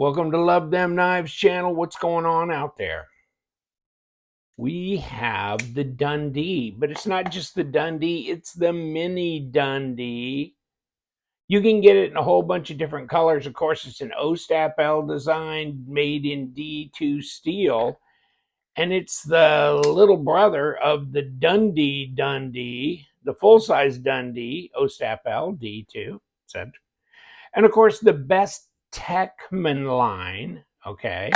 Welcome to Love Them Knives channel. What's going on out there? We have the Dundee, but it's not just the Dundee, it's the mini Dundee. You can get it in a whole bunch of different colors. Of course, it's an Ostap design made in D2 steel, and it's the little brother of the Dundee, the full-size Dundee, Ostap D2, etc. And of course, the Bestechman line, okay,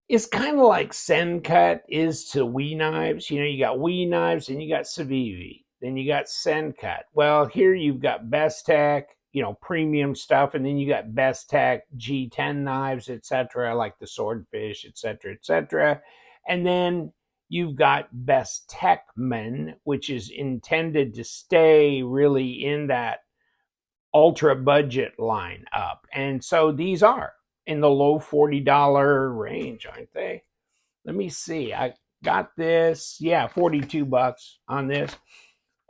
it's kind of like Sencut is to Wee knives. You know, you got Wee knives and you got Civivi. Then you got Sencut. Well, here you've got Bestech, you know, premium stuff, and then you got Bestech G10 knives, etc., like the Swordfish, etc., etc. And then you've got Bestechman, which is intended to stay really in that ultra budget line up. And so these are in the low $40 range, aren't they? Let me see. I got this, yeah, 42 bucks on this.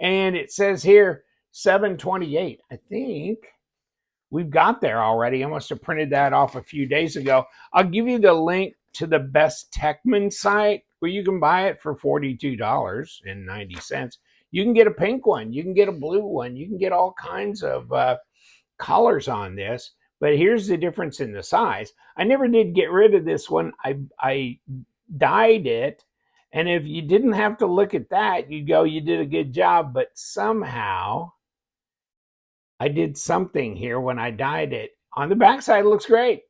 And it says here 728. I think we've got there already. I must have printed that off a few days ago. I'll give you the link to the Bestechman site where you can buy it for $42.90. You can get a pink one. You can get a blue one. You can get all kinds of colors on this. But here's the difference in the size. I never did get rid of this one. I dyed it. And if you didn't have to look at that, you'd go, you did a good job. But somehow I did something here when I dyed it. On the backside, it looks great.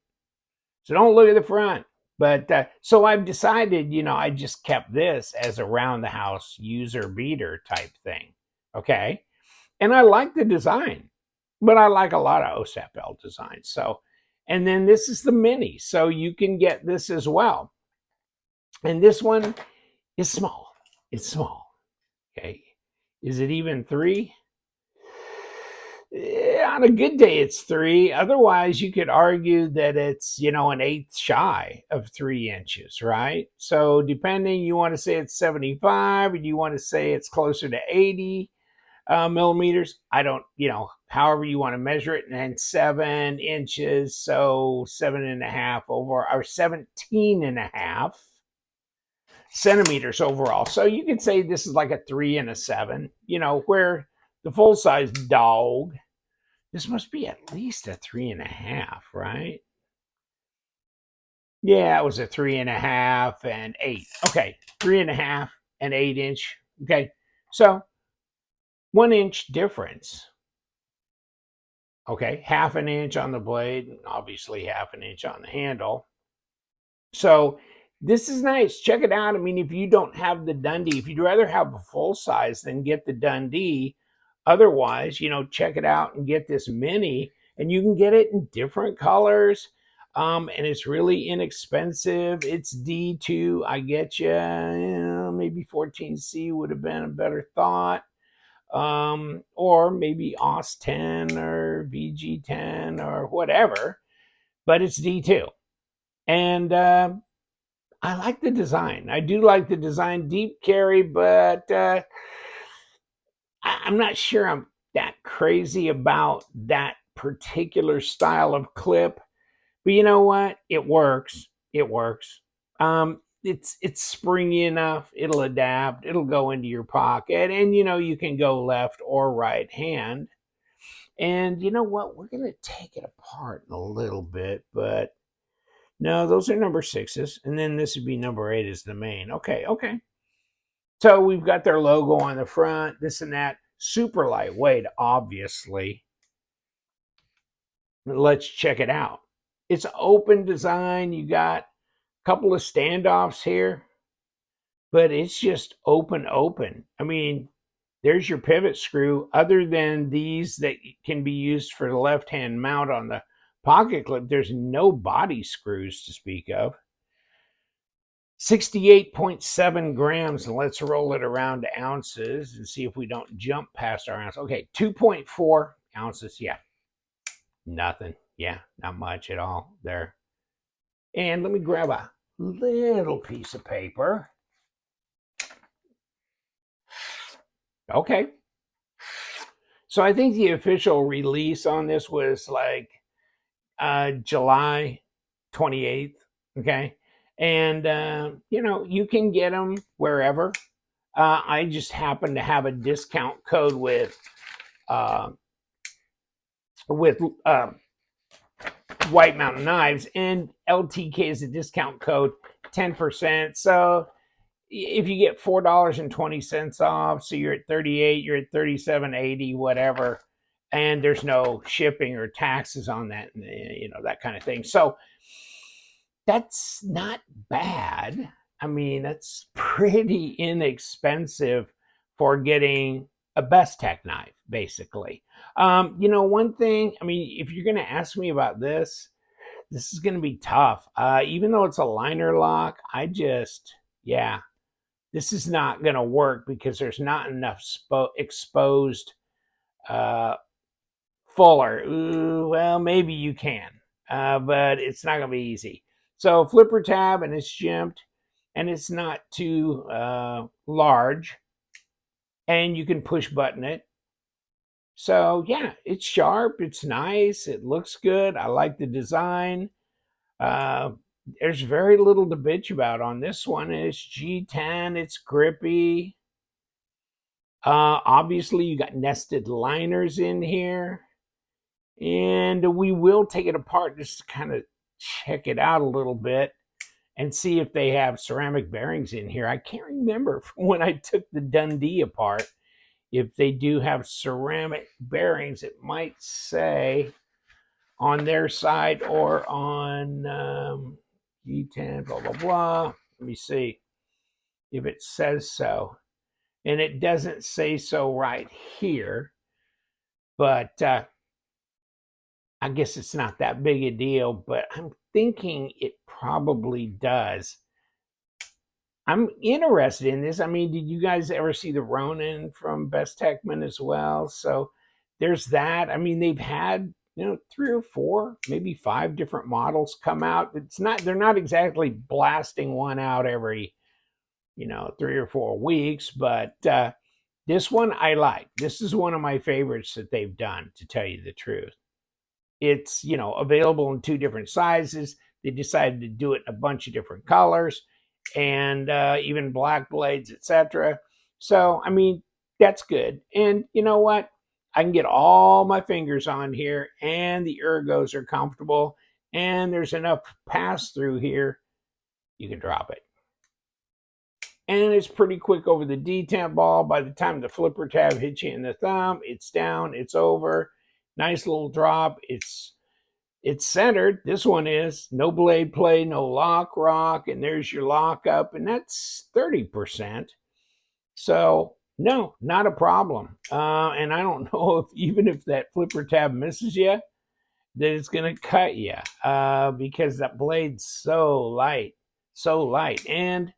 So don't look at the front. But so I've decided, you know, I just kept this as a round the house user beater type thing. Okay. And I like the design, but I like a lot of Ostap designs. So, and then this is the mini. So you can get this as well. And this one is small. It's small. Okay. Is it even 3? On a good day, it's 3. Otherwise, you could argue that it's, you know, an eighth shy of 3 inches, right? So depending, you want to say it's 75 or you want to say it's closer to 80 millimeters. I don't, you know, however you want to measure it. And then 7 inches, so 7.5 over, or 17.5 centimeters overall. So you could say this is like a 3 and a 7, you know, where the full-size dog, this must be at least a 3.5, right? Yeah, it was a 3.5 and 8. Okay, 3.5 and 8-inch. Okay, so 1 inch difference. Okay, half an inch on the blade, and obviously half an inch on the handle. So this is nice. Check it out. I mean, if you don't have the Dundee, if you'd rather have a full size than get the Dundee, otherwise, you know, check it out and get this mini, and you can get it in different colors. And it's really inexpensive. It's D2. I get you. Maybe 14C would have been a better thought. Or maybe OS10 or VG10 or whatever, but it's D2. And I like the design. I do like the design, deep carry, but I'm not sure I'm that crazy about that particular style of clip. But you know what? It works. It works. It's springy enough. It'll adapt. It'll go into your pocket, and you know you can go left or right hand. And you know what? We're gonna take it apart in a little bit, but no, those are number 6s, and then this would be number 8 is the main. Okay, okay. So we've got their logo on the front, this and that. Super lightweight, obviously. Let's check it out. It's open design. You got a couple of standoffs here, but it's just open. I mean, there's your pivot screw. Other than these that can be used for the left-hand mount on the pocket clip, there's no body screws to speak of. 68.7 grams, and let's roll it around to ounces and see if we don't jump past our ounce. Okay, 2.4 ounces. Yeah, nothing. Yeah, not much at all there. And let me grab a little piece of paper. Okay. So I think the official release on this was like July 28th. Okay. And, you can get them wherever. I just happen to have a discount code uh, with White Mountain Knives, and LTK is a discount code, 10%. So if you get $4.20 off, so you're at 38, you're at 37.80, whatever, and there's no shipping or taxes on that, that kind of thing. So that's not bad. I mean, that's pretty inexpensive for getting a Bestech knife, basically. One thing, I mean, if you're going to ask me about this is going to be tough. Even though it's a liner lock, yeah, this is not going to work because there's not enough exposed uh, fuller. Ooh, well, maybe you can, but it's not going to be easy. So flipper tab, and it's jimped, and it's not too large, and you can push button it. So yeah, it's sharp, it's nice, it looks good. I like the design. Uh, there's very little to bitch about on this one. It's G10, it's grippy. Obviously, you got nested liners in here. And we will take it apart just to kind of check it out a little bit and see if they have ceramic bearings in here. I can't remember from when I took the Dundee apart if they do have ceramic bearings. It might say on their side or on G10, blah, blah, blah. Let me see if it says so. And it doesn't say so right here, but I guess it's not that big a deal, but I'm thinking it probably does. I'm interested in this. I mean, did you guys ever see the Ronin from Bestechman as well? So there's that. I mean, they've had, 3 or 4, maybe 5 different models come out. They're not exactly blasting one out every, 3 or 4 weeks, but this one I like. This is one of my favorites that they've done, to tell you the truth. It's, available in 2 different sizes. They decided to do it in a bunch of different colors, and even black blades, etc. So, I mean, that's good. And you know what? I can get all my fingers on here, and the ergos are comfortable, and there's enough pass through here, you can drop it. And it's pretty quick over the detent ball. By the time the flipper tab hits you in the thumb, it's down, it's over. Nice little drop. It's centered. This one is no blade play, no lock rock, and there's your lock up, and that's 30%. So no, not a problem. And I don't know if even if that flipper tab misses you, that it's going to cut you because that blade's so light, so light. And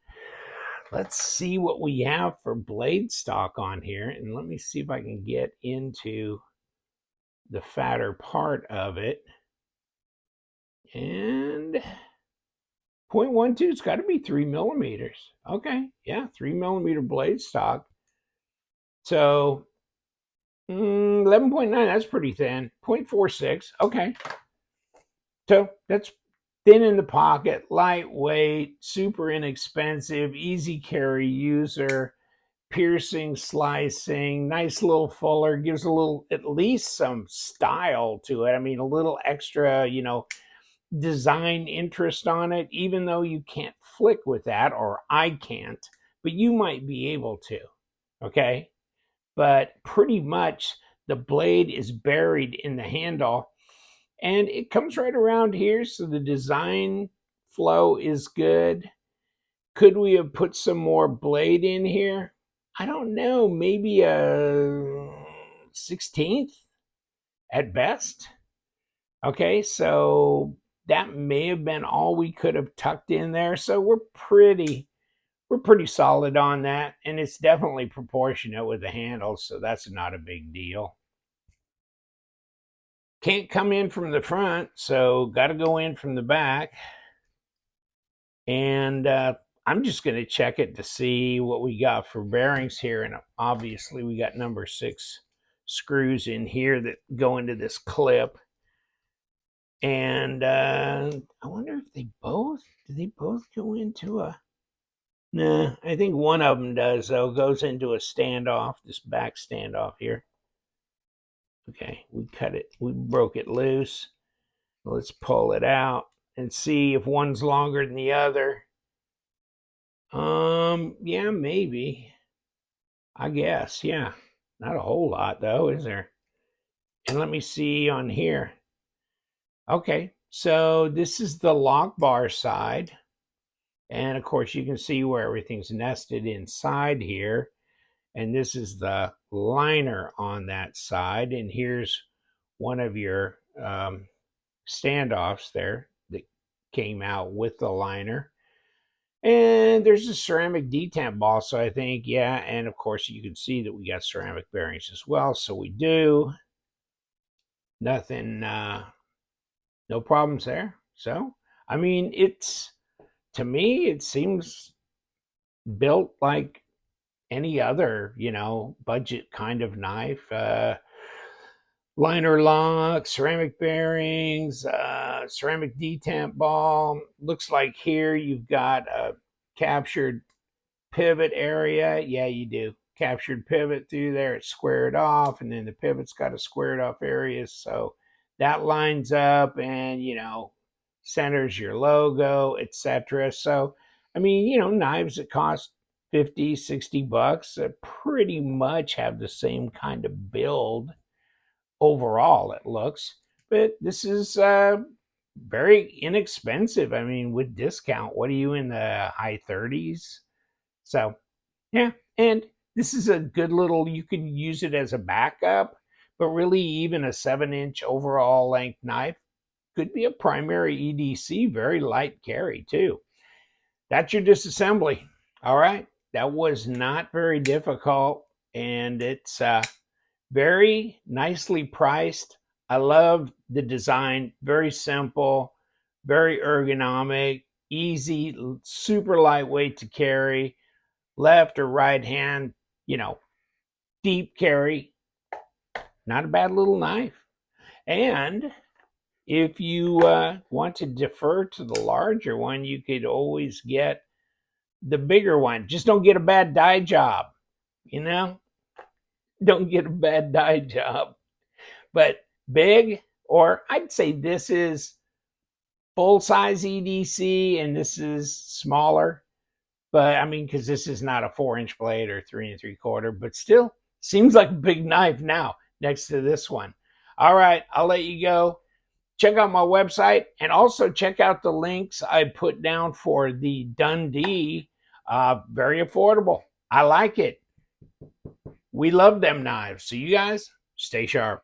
let's see what we have for blade stock on here, and let me see if I can get into the fatter part of it. And 0.12, it's got to be 3 millimeters. Okay, yeah, 3 millimeter blade stock. So 11.9, that's pretty thin. 0.46, okay. So that's thin in the pocket, lightweight, super inexpensive, easy carry user, piercing, slicing, nice little fuller, gives a little, at least some style to it. I mean, a little extra, design interest on it, even though you can't flick with that, or I can't, but you might be able to. Okay. But pretty much the blade is buried in the handle, and it comes right around here. So the design flow is good. Could we have put some more blade in here? I don't know. Maybe a 16th at best. Okay. So that may have been all we could have tucked in there. So we're pretty solid on that, and it's definitely proportionate with the handles, so that's not a big deal. Can't come in from the front, so got to go in from the back. And I'm just going to check it to see what we got for bearings here, and obviously we got number 6 screws in here that go into this clip. And I wonder if do they both go into a, nah, I think one of them does, though, goes into a standoff, this back standoff here. Okay, we cut it, we broke it loose. Let's pull it out and see if one's longer than the other. Yeah, maybe. I guess, yeah. Not a whole lot, though, is there? And let me see on here. Okay, so this is the lock bar side. And of course, you can see where everything's nested inside here. And this is the liner on that side. And here's one of your standoffs there that came out with the liner. And there's a ceramic detent ball. So I think, yeah. And of course, you can see that we got ceramic bearings as well. So we do. Nothing, no problems there. So, I mean, to me, it seems built like any other, budget kind of knife. Liner lock, ceramic bearings, ceramic detent ball. Looks like here you've got a captured pivot area. Yeah, you do. Captured pivot through there. It's squared off, and then the pivot's got a squared off area. So that lines up and, centers your logo, etc. So, I mean, knives that cost 50, $60 that pretty much have the same kind of build overall, it looks. But this is very inexpensive. I mean, with discount, what are you in the high 30s? So, yeah. And this is a good little, you could use it as a backup, but really, even a 7-inch overall length knife could be a primary EDC, very light carry, too. That's your disassembly. All right. That was not very difficult, and it's very nicely priced. I love the design. Very simple, very ergonomic, easy, super lightweight to carry, left or right hand, deep carry. Not a bad little knife. And if you want to defer to the larger one, you could always get the bigger one. Just don't get a bad die job, you know? Don't get a bad die job. But big, or I'd say this is full size EDC and this is smaller. But I mean, because this is not a 4-inch blade or 3 3/4, but still seems like a big knife now next to this one. All right, I'll let you go. Check out my website and also check out the links I put down for the Dundee. Very affordable. I like it. We love them knives. So you guys stay sharp.